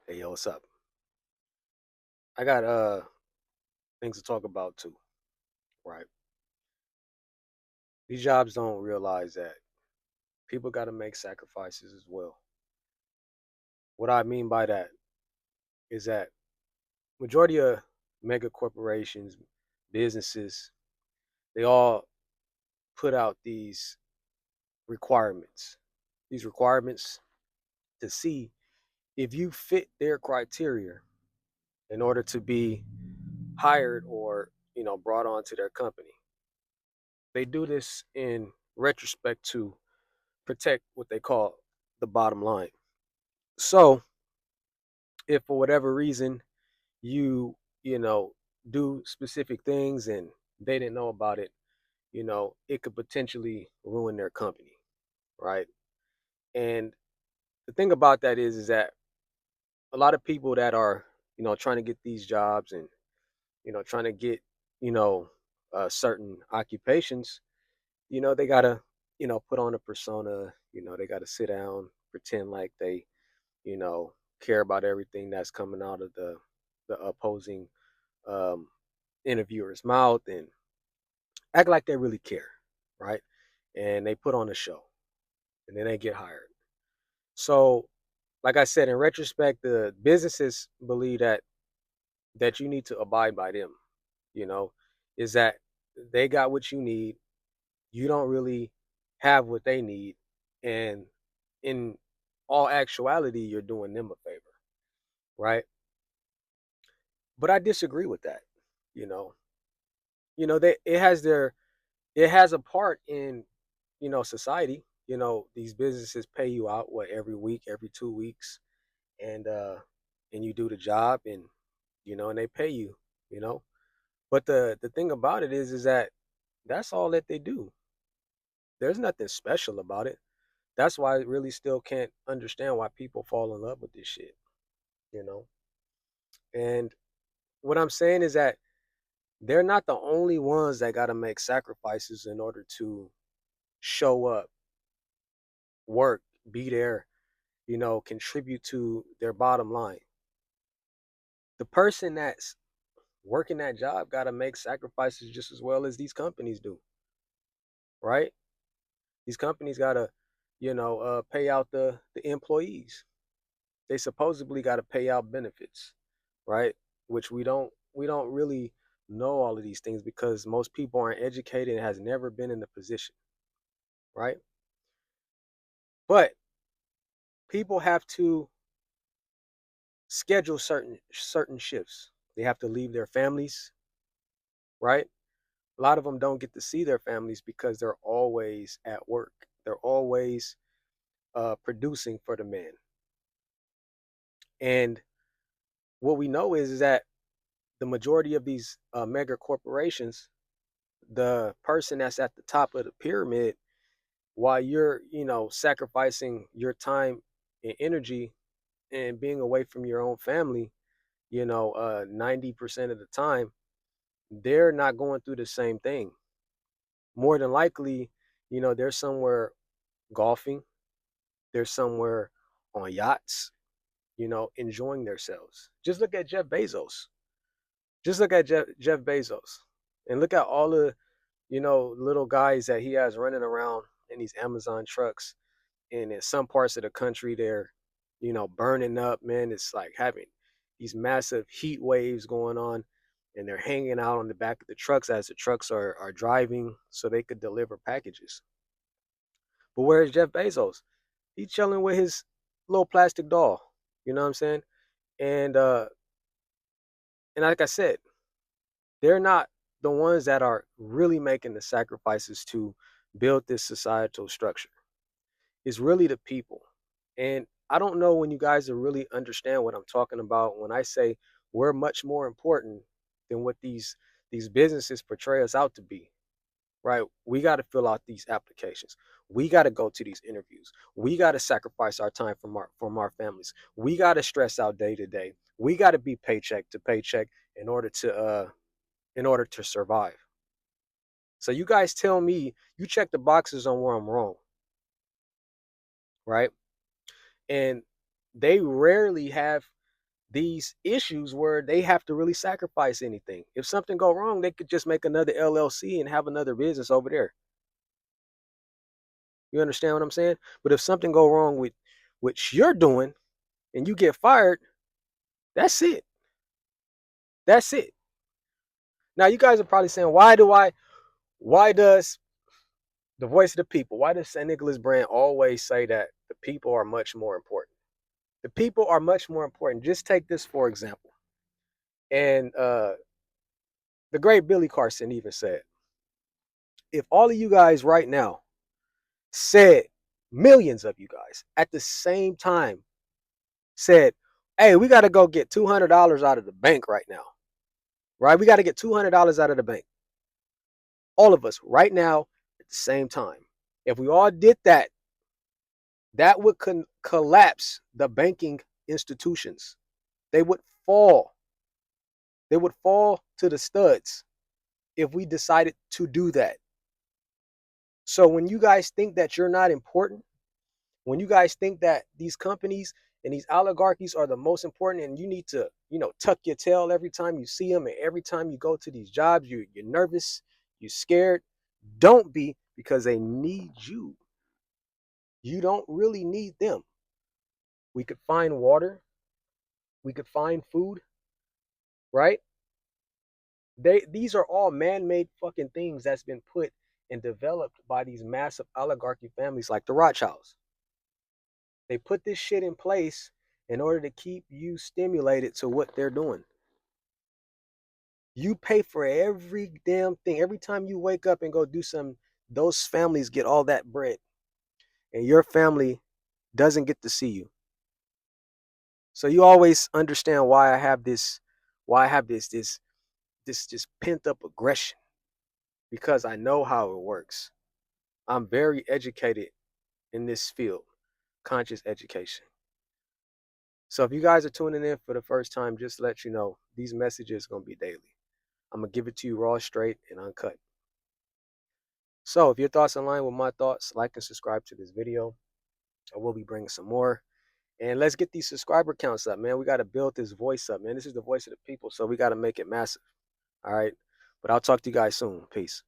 Hey, yo, what's up? I got things to talk about too, right? These jobs don't realize that people got to make sacrifices as well. What I mean by that is that majority of mega corporations, businesses, they all put out these requirements. These requirements to see if you fit their criteria in order to be hired or, brought on to their company. They do this in retrospect to protect what they call the bottom line. So, if for whatever reason you, you know, do specific things and they didn't know about it, it could potentially ruin their company, right? And the thing about that is that a lot of people that are, trying to get these jobs and, trying to get, you know, certain occupations, they gotta, put on a persona, they gotta sit down, pretend like they, you know, care about everything that's coming out of the opposing um, interviewer's mouth and act like they really care, right? And they put on a show, and then they get hired. So, like I said, in retrospect, the businesses believe that you need to abide by them. You know, is that they got what you need. You don't really have what they need, and in all actuality, you're doing them a favor, right? But I disagree with that. You know, they it has a part in society. These businesses pay you out what every week, every 2 weeks, and you do the job, and and they pay you. You know, but the thing about it is that that's all that they do. There's nothing special about it. That's why I really still can't understand why people fall in love with this shit. You know, and what I'm saying is that they're not the only ones that got to make sacrifices in order to show up, work, be there, contribute to their bottom line. The person that's working that job got to make sacrifices just as well as these companies do, right? These companies got to, pay out the employees. They supposedly got to pay out benefits, right? Which we don't really know all of these things because most people aren't educated and has never been in the position, right? But people have to schedule certain shifts. They have to leave their families, right? A lot of them don't get to see their families because they're always at work. They're always producing for the man. And what we know is that the majority of these mega corporations, the person that's at the top of the pyramid, while you're, sacrificing your time and energy and being away from your own family, 90% of the time, they're not going through the same thing. More than likely, they're somewhere golfing, they're somewhere on yachts, enjoying themselves. Just look at Jeff Bezos. Just look at Jeff Bezos and look at all the, little guys that he has running around in these Amazon trucks. And in some parts of the country, they're, burning up, man. It's like having these massive heat waves going on, and they're hanging out on the back of the trucks as the trucks are driving so they could deliver packages. But where's Jeff Bezos? He's chilling with his little plastic doll. You know what I'm saying? And like I said, they're not the ones that are really making the sacrifices to build this societal structure. It's really the people. And I don't know when you guys will really understand what I'm talking about when I say we're much more important than what these businesses portray us out to be. Right? We got to fill out these applications. We got to go to these interviews. We got to sacrifice our time from our families. We got to stress out day to day. We got to be paycheck to paycheck in order to survive. So you guys tell me, you check the boxes on where I'm wrong, right? And they rarely have these issues where they have to really sacrifice anything. If something go wrong, they could just make another LLC and have another business over there. You understand what I'm saying? But if something go wrong with what you're doing and you get fired, that's it. That's it. Now you guys are probably saying, why does the voice of the people, why does Sannicolasbrand always say that the people are much more important? The people are much more important. Just take this for example. And the great Billy Carson even said, if all of you guys right now said, millions of you guys at the same time said, hey, we got to go get $200 out of the bank right now, right? We got to get $200 out of the bank. All of us right now at the same time. If we all did that, that would collapse the banking institutions. They would fall. They would fall to the studs if we decided to do that. So when you guys think that you're not important, when you guys think that these companies and these oligarchies are the most important and you need to, tuck your tail every time you see them and every time you go to these jobs, you're nervous, you're scared. Don't be, because they need you. You don't really need them. We could find water. We could find food, right? These are all man-made fucking things that's been put and developed by these massive oligarchy families like the Rothschilds. They put this shit in place in order to keep you stimulated to what they're doing. You pay for every damn thing. Every time you wake up and go do something, those families get all that bread. And your family doesn't get to see you. So you always understand why I have this just pent up aggression, because I know how it works. I'm very educated in this field, conscious education. So if you guys are tuning in for the first time, just to let you know, these messages are going to be daily. I'm going to give it to you raw, straight, and uncut. So if your thoughts align with my thoughts, like and subscribe to this video. I will be bringing some more. And let's get these subscriber counts up, man. We got to build this voice up, man. This is the voice of the people, so we got to make it massive. All right? But I'll talk to you guys soon. Peace.